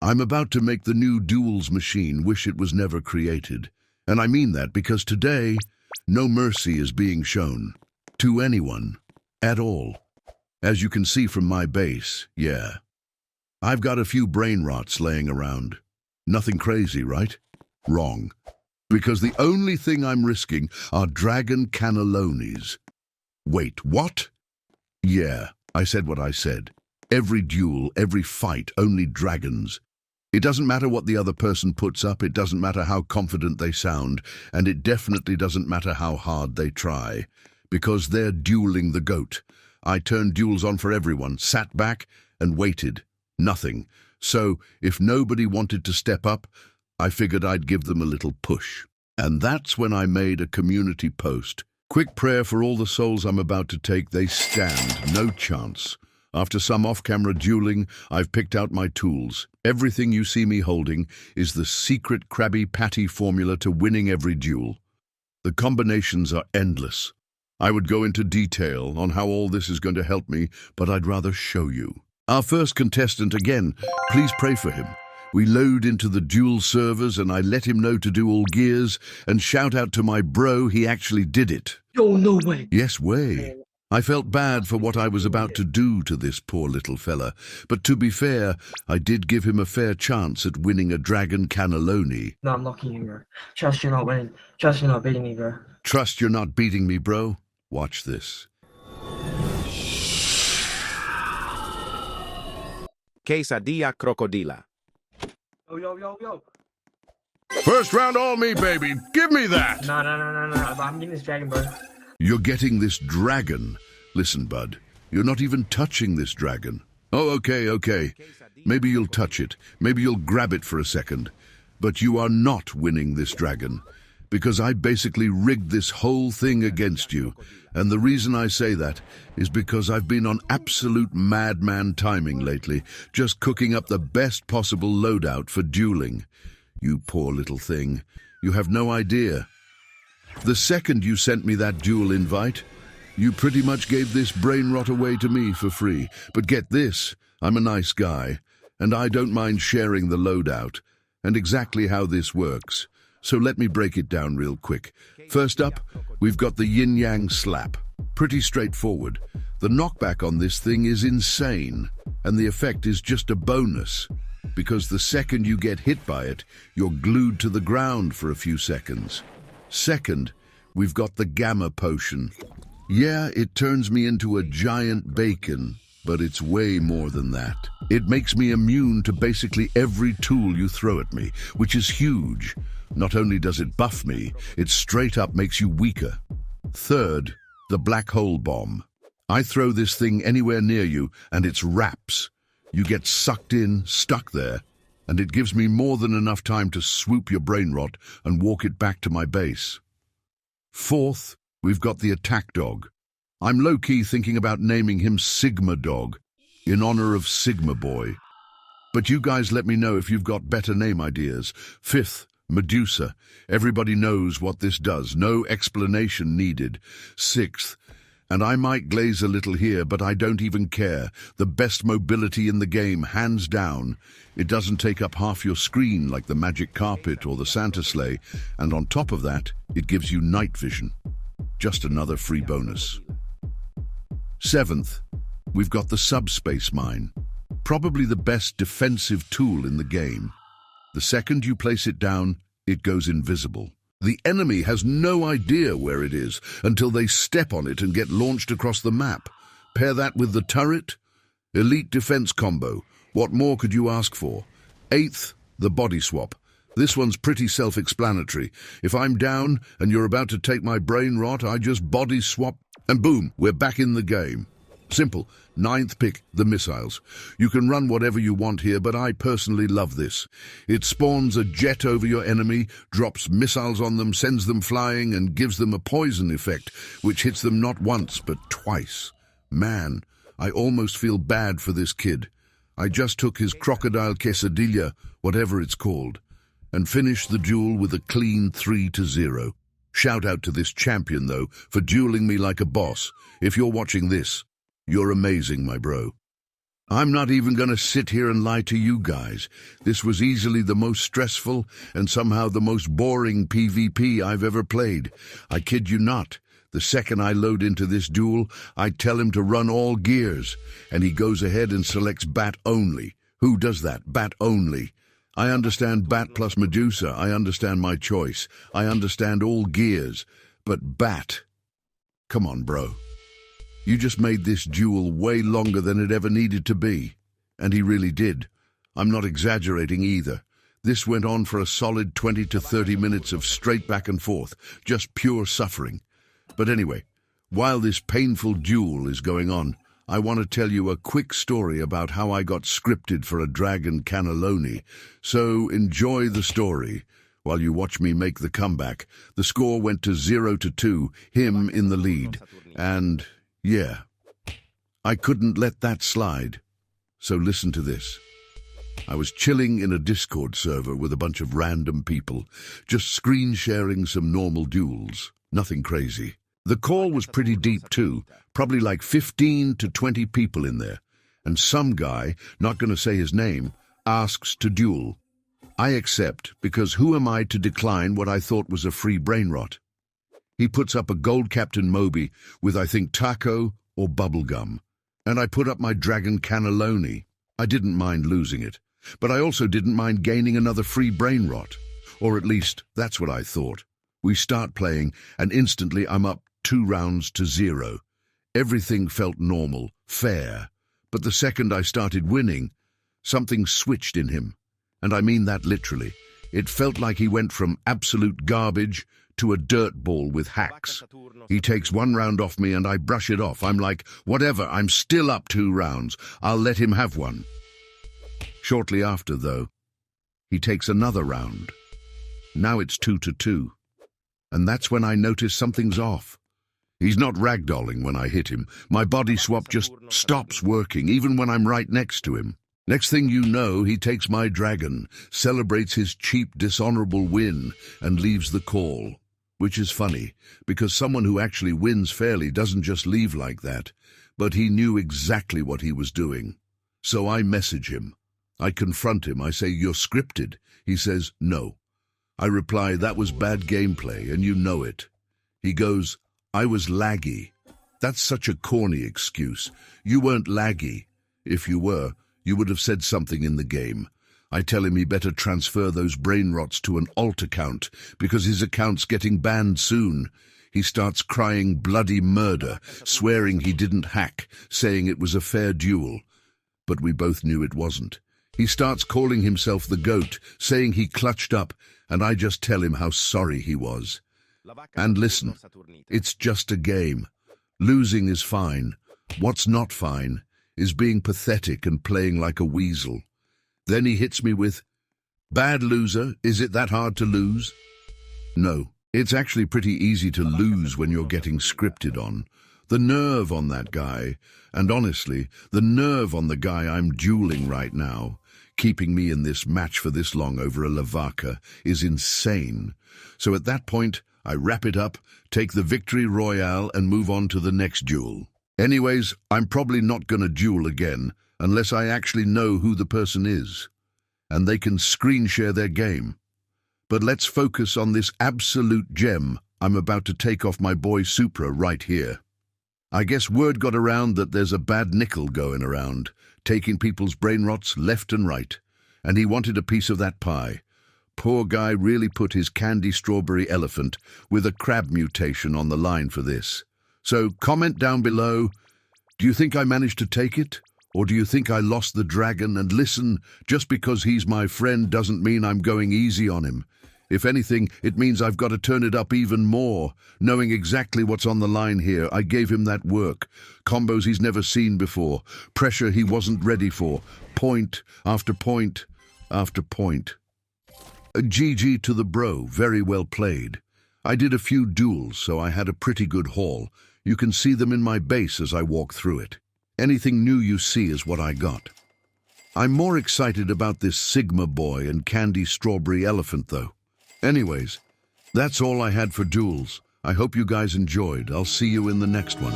I'm about to make the new duels machine wish it was never created. And I mean that because today, no mercy is being shown. To anyone. At all. As you can see from my base, yeah. I've got a few brain rots laying around. Nothing crazy, right? Wrong. Because the only thing I'm risking are dragon cannellonis. Wait, what? Yeah, I said what I said. Every duel, every fight, only dragons. It doesn't matter what the other person puts up, it doesn't matter how confident they sound, and it definitely doesn't matter how hard they try. Because they're dueling the goat. I turned duels on for everyone, sat back, and waited. Nothing. So, if nobody wanted to step up, I figured I'd give them a little push. And that's when I made a community post. Quick prayer for all the souls I'm about to take, they stand, no chance. After some off-camera dueling, I've picked out my tools. Everything you see me holding is the secret Krabby Patty formula to winning every duel. The combinations are endless. I would go into detail on how all this is going to help me, but I'd rather show you. Our first contestant, again, please pray for him. We load into the duel servers and I let him know to do all gears and shout out to my bro he actually did it. Oh, no way. Yes way. I felt bad for what I was about to do to this poor little fella, but to be fair, I did give him a fair chance at winning a dragon cannelloni. No, I'm locking you, bro. Trust you're not winning. Trust you're not beating me, bro. Trust you're not beating me, bro? Watch this. Quesadilla crocodila. Yo. First round all me, baby. Give me that. No. I'm getting this dragon, bro. You're getting this dragon. Listen, bud, you're not even touching this dragon. Oh, okay. Maybe you'll touch it. Maybe you'll grab it for a second. But you are not winning this dragon. Because I basically rigged this whole thing against you. And the reason I say that is because I've been on absolute madman timing lately, just cooking up the best possible loadout for dueling. You poor little thing. You have no idea. The second you sent me that duel invite, you pretty much gave this brain rot away to me for free. But get this, I'm a nice guy, and I don't mind sharing the loadout, and exactly how this works. So let me break it down real quick. First up, we've got the yin-yang slap. Pretty straightforward. The knockback on this thing is insane, and the effect is just a bonus. Because the second you get hit by it, you're glued to the ground for a few seconds. Second, we've got the gamma potion. Yeah, it turns me into a giant bacon, but it's way more than that. It makes me immune to basically every tool you throw at me, which is huge. Not only does it buff me, it straight up makes you weaker. Third, the black hole bomb. I throw this thing anywhere near you, and it's wraps. You get sucked in, stuck there, and it gives me more than enough time to swoop your brain rot and walk it back to my base. Fourth, we've got the attack dog. I'm low-key thinking about naming him Sigma Dog, in honor of Sigma Boy. But you guys let me know if you've got better name ideas. Fifth, Medusa. Everybody knows what this does. No explanation needed. Sixth, and I might glaze a little here, but I don't even care. The best mobility in the game, hands down. It doesn't take up half your screen like the magic carpet or the Santa sleigh, and on top of that, it gives you night vision. Just another free bonus. Seventh, we've got the subspace mine. Probably the best defensive tool in the game. The second you place it down, it goes invisible. The enemy has no idea where it is until they step on it and get launched across the map. Pair that with the turret. Elite defense combo. What more could you ask for? Eighth, the body swap. This one's pretty self-explanatory. If I'm down and you're about to take my brain rot, I just body swap and boom, we're back in the game. Simple. Ninth pick, the missiles. You can run whatever you want here, but I personally love this. It spawns a jet over your enemy, drops missiles on them, sends them flying, and gives them a poison effect, which hits them not once, but twice. Man, I almost feel bad for this kid. I just took his crocodile quesadilla, whatever it's called, and finished the duel with a clean 3-0. Shout out to this champion, though, for dueling me like a boss. If you're watching this, you're amazing, my bro. I'm not even going to sit here and lie to you guys. This was easily the most stressful and somehow the most boring PvP I've ever played. I kid you not. The second I load into this duel, I tell him to run all gears, and he goes ahead and selects bat only. Who does that? Bat only. I understand bat plus Medusa. I understand my choice. I understand all gears. But bat? Come on, bro. You just made this duel way longer than it ever needed to be. And he really did. I'm not exaggerating either. This went on for a solid 20 to 30 minutes of straight back and forth, just pure suffering. But anyway, while this painful duel is going on, I want to tell you a quick story about how I got scripted for a dragon cannelloni. So enjoy the story while you watch me make the comeback. The score went to 0-2, him in the lead. And yeah, I couldn't let that slide. So listen to this. I was chilling in a Discord server with a bunch of random people, just screen sharing some normal duels. Nothing crazy. The call was pretty deep too, probably like 15 to 20 people in there. And some guy, not going to say his name, asks to duel. I accept, because who am I to decline what I thought was a free brain rot? He puts up a gold Captain Moby with, I think, taco or bubblegum. And I put up my dragon cannelloni. I didn't mind losing it, but I also didn't mind gaining another free brain rot. Or at least, that's what I thought. We start playing, and instantly I'm up 2-0. Everything felt normal, fair. But the second I started winning, something switched in him. And I mean that literally. It felt like he went from absolute garbage to a dirt ball with hacks. He takes one round off me and I brush it off. I'm like, whatever, I'm still up 2 rounds. I'll let him have one. Shortly after, though, he takes another round. Now it's 2-2. And that's when I notice something's off. He's not ragdolling when I hit him. My body swap just stops working, even when I'm right next to him. Next thing you know, he takes my dragon, celebrates his cheap, dishonorable win, and leaves the call. Which is funny, because someone who actually wins fairly doesn't just leave like that. But he knew exactly what he was doing. So I message him. I confront him. I say, "You're scripted." He says, "No." I reply, "That was bad gameplay, and you know it." He goes, "I was laggy." That's such a corny excuse. You weren't laggy. If you were, you would have said something in the game. I tell him he better transfer those brain rots to an alt account, because his account's getting banned soon. He starts crying bloody murder, swearing he didn't hack, saying it was a fair duel. But we both knew it wasn't. He starts calling himself the GOAT, saying he clutched up, and I just tell him how sorry he was. And listen, it's just a game. Losing is fine. What's not fine is being pathetic and playing like a weasel. Then he hits me with, "Bad loser, is it that hard to lose?" No, it's actually pretty easy to lose when you're getting scripted on. The nerve on that guy, and honestly, the nerve on the guy I'm dueling right now, keeping me in this match for this long over a Lavaca, is insane. So at that point, I wrap it up, take the victory royale, and move on to the next duel. Anyways, I'm probably not gonna duel again, unless I actually know who the person is, and they can screen share their game. But let's focus on this absolute gem I'm about to take off my boy Supra right here. I guess word got around that there's a bad nickel going around, taking people's brain rots left and right, and he wanted a piece of that pie. Poor guy really put his candy strawberry elephant with a crab mutation on the line for this. So comment down below, do you think I managed to take it? Or do you think I lost the dragon? And listen, just because he's my friend doesn't mean I'm going easy on him. If anything, it means I've got to turn it up even more, knowing exactly what's on the line here. I gave him that work. Combos he's never seen before. Pressure he wasn't ready for. Point after point after point. GG to the bro, very well played. I did a few duels, so I had a pretty good haul. You can see them in my base as I walk through it. Anything new you see is what I got. I'm more excited about this Sigma boy and candy strawberry elephant, though. Anyways, that's all I had for duels. I hope you guys enjoyed. I'll see you in the next one.